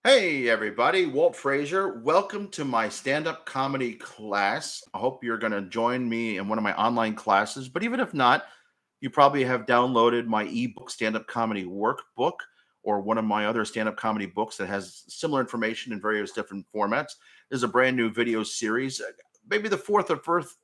Hey everybody, Walt Frasier. Welcome to my stand-up comedy class. I hope you're going to join me in one of my online classes, but even if not, you probably have downloaded my ebook stand-up comedy workbook or one of my other stand-up comedy books that has similar information in various different formats. There's a brand new video series, maybe the fourth or first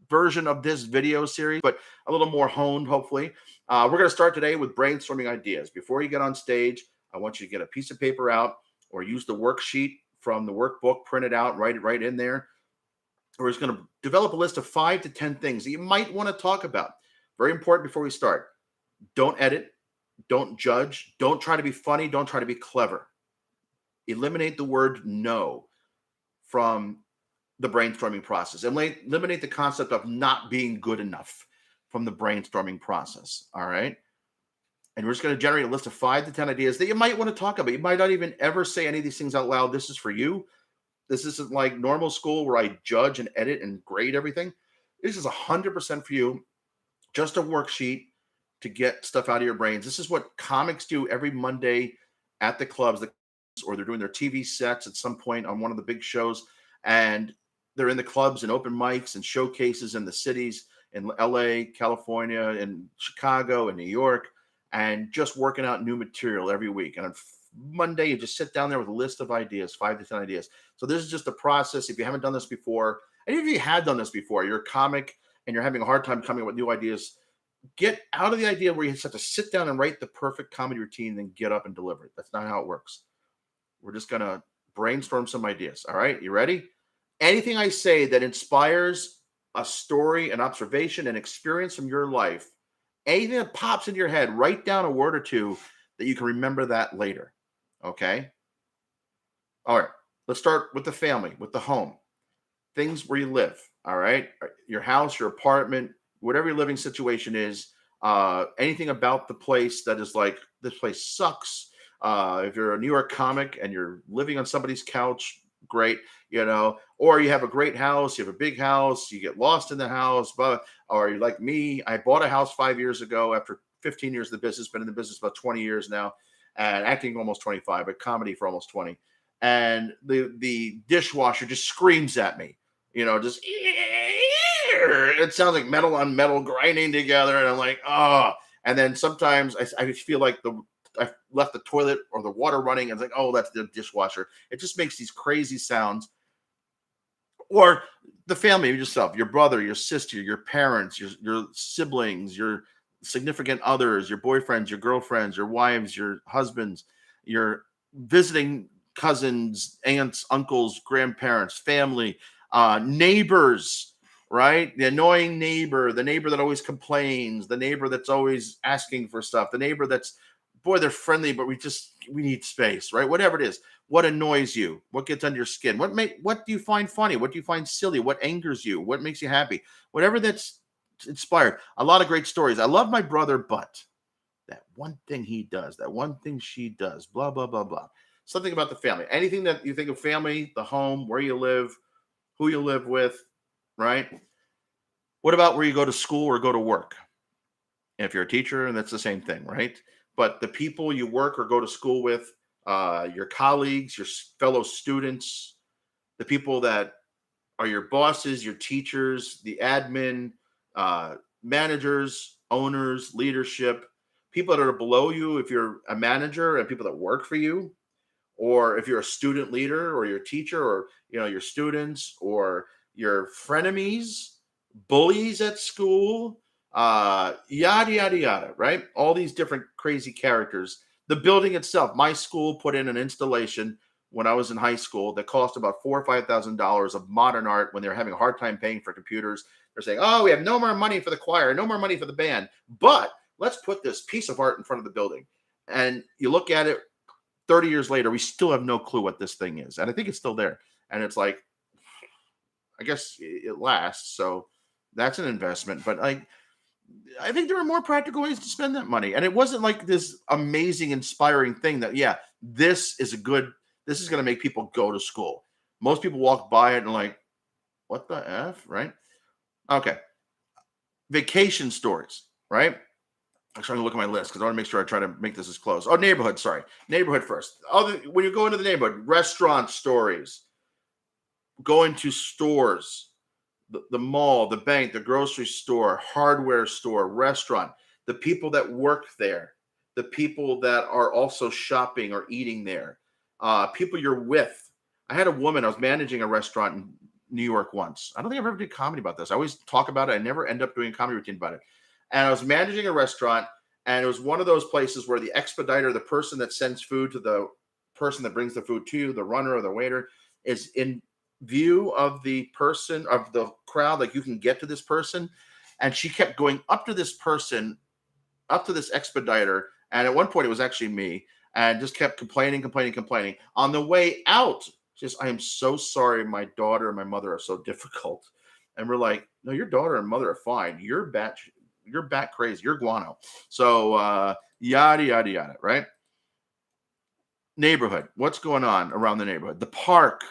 version of this video series, but a little more honed, hopefully. We're going to start today with brainstorming ideas. Before you get on stage, I want you to get a piece of paper out or use the worksheet from the workbook, print it out, write it right in there. We're just going to develop a list of 5 to 10 things that you might want to talk about. Very important before we start. Don't edit, don't judge, don't try to be funny, don't try to be clever. Eliminate the word no from the brainstorming process. And eliminate the concept of not being good enough from the brainstorming process. All right. And we're just going to generate a list of 5 to 10 ideas that you might want to talk about. You might not even ever say any of these things out loud. This is for you. This isn't like normal school where I judge and edit and grade everything. This is 100% for you. Just a worksheet to get stuff out of your brains. This is what comics do every Monday at the clubs, or they're doing their TV sets at some point on one of the big shows. And they're in the clubs and open mics and showcases in the cities in LA, California, and Chicago and New York, and just working out new material every week. And on Monday, you just sit down there with a list of ideas, 5 to 10 ideas. So this is just a process. If you haven't done this before, and if you had done this before, you're a comic and you're having a hard time coming up with new ideas, get out of the idea where you just have to sit down and write the perfect comedy routine, then get up and deliver it. That's not how it works. We're just going to brainstorm some ideas. All right, you ready? Anything I say that inspires a story, an observation, an experience from your life, anything that pops into your head, write down a word or two that you can remember that later. Okay. All right. Let's start with the family, with the home, things where you live. All right. Your house, your apartment, whatever your living situation is, anything about the place that is like, this place sucks. If you're a New York comic and you're living on somebody's couch, great, or you have a great house, you have a big house, you get lost in the house, or you're like me, I bought a house 5 years ago after 15 years of the business, been in the business about 20 years now, and acting almost 25, but comedy for almost 20. And the dishwasher just screams at me, just it sounds like metal on metal grinding together, and I'm like, oh. And then sometimes I feel like I left the toilet or the water running, and it's like, oh, that's the dishwasher. It just makes these crazy sounds. Or the family, yourself, your brother, your sister, your parents, your siblings, your significant others, your boyfriends, your girlfriends, your wives, your husbands, your visiting cousins, aunts, uncles, grandparents, family, neighbors, right? The annoying neighbor, the neighbor that always complains, the neighbor that's always asking for stuff, the neighbor that's, boy, they're friendly, but we need space, right? Whatever it is, what annoys you, what gets under your skin, what do you find funny, what do you find silly, what angers you, what makes you happy, whatever that's inspired. A lot of great stories. I love my brother, but that one thing he does, that one thing she does, blah, blah, blah, blah. Something about the family. Anything that you think of family, the home, where you live, who you live with, right? What about where you go to school or go to work? If you're a teacher, and that's the same thing, right? But the people you work or go to school with, your colleagues, your fellow students, the people that are your bosses, your teachers, the admin, managers, owners, leadership, people that are below you if you're a manager, and people that work for you, or if you're a student leader or your teacher, or your students, or your frenemies, bullies at school, yada yada yada, right? All these different crazy characters. The building itself, my school put in an installation when I was in high school that cost about $4,000 or $5,000 of modern art when they're having a hard time paying for computers. They're saying, oh, we have no more money for the choir, no more money for the band, but let's put this piece of art in front of the building. And you look at it 30 years later, we still have no clue what this thing is. And I think it's still there. And it's like, I guess it lasts. So that's an investment. But I think there are more practical ways to spend that money. And it wasn't like this amazing, inspiring thing that, yeah, this is going to make people go to school. Most people walk by it and like, what the F, right? Okay. Vacation stories, right? I'm trying to look at my list because I want to make sure I try to make this as close. Oh, neighborhood. Sorry, neighborhood first. When you go into the neighborhood, restaurant stories, going to stores, the mall, the bank, the grocery store, hardware store, restaurant, the people that work there, the people that are also shopping or eating there, people you're with. I had a woman, I was managing a restaurant in New York once. I don't think I've ever did comedy about this. I always talk about it. I never end up doing a comedy routine about it. And I was managing a restaurant, and it was one of those places where the expediter, the person that sends food to the person that brings the food to you, the runner or the waiter, is in view of the person of the crowd, like you can get to this person, and she kept going up to this person, up to this expediter, and at one point it was actually me, and just kept complaining on the way out. Just, I am so sorry, my daughter and my mother are so difficult. And we're like, no, your daughter and mother are fine, you're bat crazy, you're guano. So yada yada yada, right? Neighborhood, what's going on around the neighborhood? The park,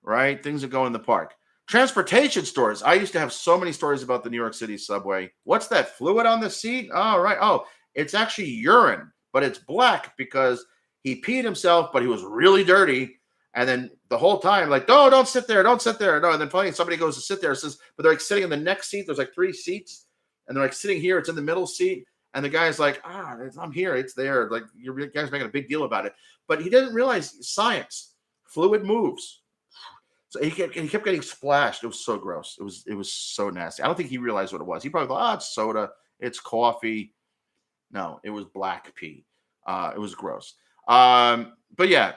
right? Things that go in the park. Transportation stores. I used to have so many stories about the New York City subway. What's that fluid on the seat? Oh, right. Oh, it's actually urine, but it's black because he peed himself, but he was really dirty. And then the whole time, like, no, don't sit there, don't sit there. No. And then finally somebody goes to sit there and says, but they're like sitting in the next seat. There's like 3 seats. And they're like sitting here. It's in the middle seat. And the guy's like, I'm here. It's there. Like, you guys making a big deal about it. But he didn't realize science. Fluid moves. So he kept getting splashed. It was so gross. It was so nasty. I don't think he realized what it was. He probably thought, it's soda, it's coffee. No, it was black pee. It was gross. But yeah,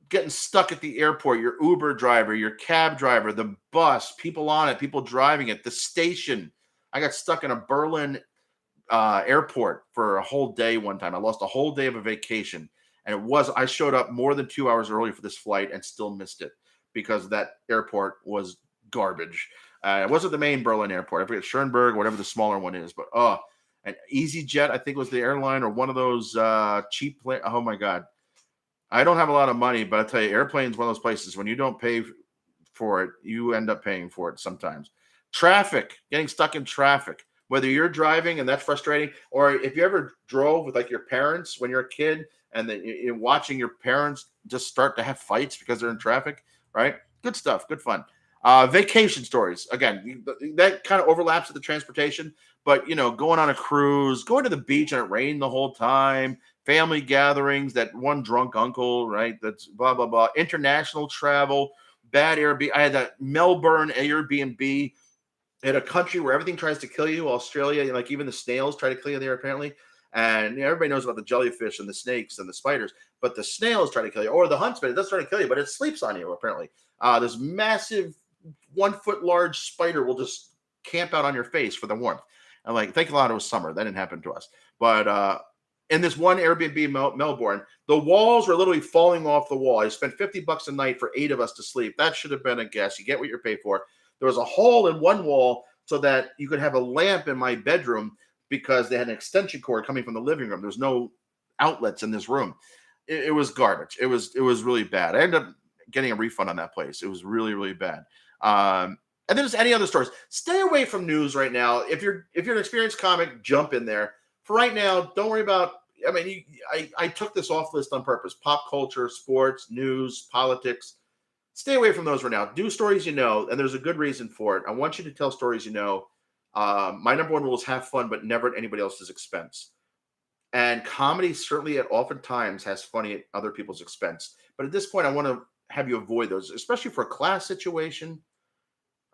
getting stuck at the airport, your Uber driver, your cab driver, the bus, people on it, people driving it, the station. I got stuck in a Berlin airport for a whole day one time. I lost a whole day of a vacation. And I showed up more than 2 hours early for this flight and still missed it because that airport was garbage. It wasn't the main Berlin airport. I forget, Schoenberg, whatever the smaller one is. But and EasyJet, I think, was the airline, or one of those cheap planes. Oh my God. I don't have a lot of money, but I tell you, airplane's one of those places when you don't pay for it, you end up paying for it sometimes. Traffic, getting stuck in traffic, whether you're driving and that's frustrating, or if you ever drove with like your parents when you're a kid and then you're watching your parents just start to have fights because they're in traffic, right? Good stuff, good fun. Vacation stories. Again, that kind of overlaps with the transportation, but going on a cruise, going to the beach and it rained the whole time, family gatherings, that one drunk uncle, right? That's blah, blah, blah. International travel, bad Airbnb. I had that Melbourne Airbnb in a country where everything tries to kill you, Australia, like even the snails try to kill you there apparently. And everybody knows about the jellyfish and the snakes and the spiders, but the snails try to kill you, or the huntsman, it does try to kill you, but it sleeps on you apparently. This massive 1 foot large spider will just camp out on your face for the warmth. And like, thank God it was summer. That didn't happen to us. But in this one Airbnb Melbourne, the walls were literally falling off the wall. I spent $50 a night for 8 of us to sleep. That should have been a guess. You get what you're paid for. There was a hole in one wall so that you could have a lamp in my bedroom because they had an extension cord coming from the living room. There's no outlets in this room. It was garbage. It was really bad. I ended up getting a refund on that place. It was really, really bad. And then there's any other stories. Stay away from news right now. If you're an experienced comic, jump in there. For right now, don't worry about. I mean, I took this off list on purpose. Pop culture, sports, news, politics. Stay away from those right now. Do stories you know, and there's a good reason for it. I want you to tell stories you know. My number one rule is have fun, but never at anybody else's expense. And comedy certainly oftentimes has funny at other people's expense. But at this point, I want to have you avoid those, especially for a class situation.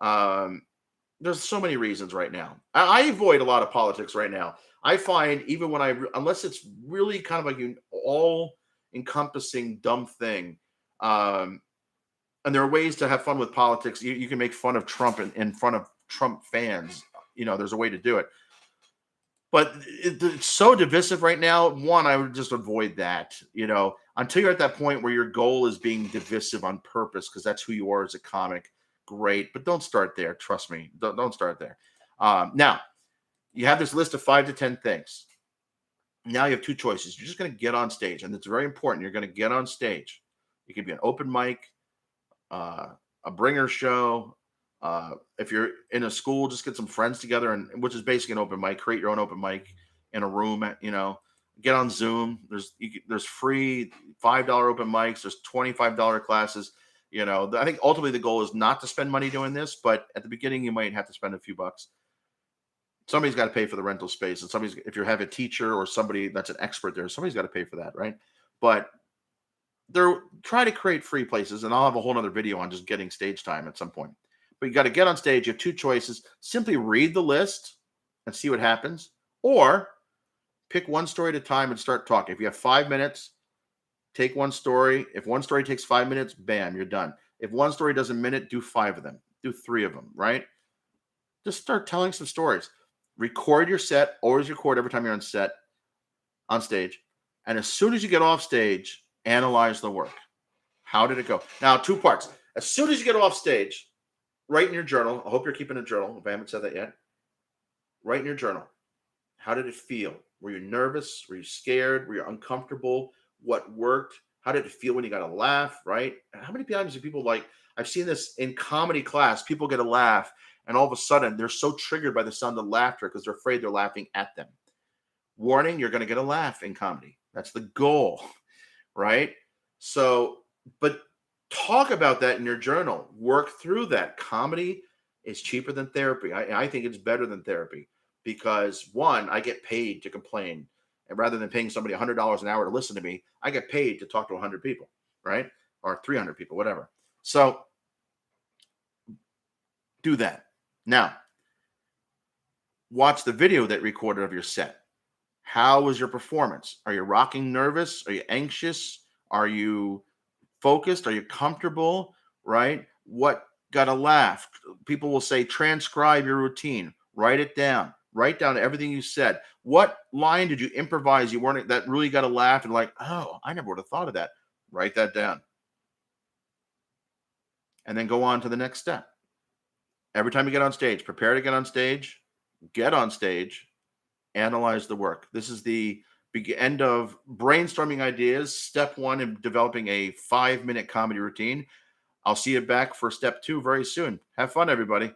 There's so many reasons right now. I avoid a lot of politics right now. I find even when unless it's really kind of like an all-encompassing dumb thing, and there are ways to have fun with politics. You can make fun of Trump in front of Trump fans. There's a way to do it. But it's so divisive right now. One, I would just avoid that, until you're at that point where your goal is being divisive on purpose, because that's who you are as a comic. Great. But don't start there. Trust me. Don't start there. Now, you have this list of 5 to 10 things. Now you have 2 choices. You're just going to get on stage. And it's very important. You're going to get on stage. It could be an open mic, a bringer show. If you're in a school, just get some friends together, and which is basically an open mic. Create your own open mic in a room, get on Zoom. There's free $5 open mics. There's $25 classes. I think ultimately the goal is not to spend money doing this, but at the beginning you might have to spend a few bucks. Somebody's got to pay for the rental space, and if you have a teacher or somebody that's an expert there, somebody's got to pay for that, right? But try to create free places, and I'll have a whole other video on just getting stage time at some point. But you got to get on stage. You have two choices: simply read the list and see what happens, or pick one story at a time and start talking. If you have 5 minutes, take one story. If one story takes 5 minutes, bam, you're done. If one story does a minute, do 5 of them. Do 3 of them, right? Just start telling some stories. Record your set. Always record every time you're on stage. And as soon as you get off stage, analyze the work. How did it go? Now, 2 parts. As soon as you get off stage, write in your journal. I hope you're keeping a journal. If I haven't said that yet, write in your journal. How did it feel? Were you nervous? Were you scared? Were you uncomfortable? What worked? How did it feel when you got a laugh, right? How many times do people I've seen this in comedy class, people get a laugh and all of a sudden they're so triggered by the sound of laughter because they're afraid they're laughing at them. Warning, you're going to get a laugh in comedy. That's the goal, right? So, but talk about that in your journal. Work through that. Comedy is cheaper than therapy. I think it's better than therapy because, one, I get paid to complain. And rather than paying somebody $100 an hour to listen to me, I get paid to talk to 100 people, right? Or 300 people, whatever. So do that. Now, watch the video that recorded of your set. How was your performance? Are you rocking nervous? Are you anxious? Are you focused? Are you comfortable? Right? What got a laugh? People will say, transcribe your routine. Write it down. Write down everything you said. What line did you improvise that really got a laugh and oh, I never would have thought of that. Write that down. And then go on to the next step. Every time you get on stage, prepare to get on stage, analyze the work. This is the end of brainstorming ideas. Step 1 in developing a 5-minute comedy routine. I'll see you back for step 2 very soon. Have fun, everybody.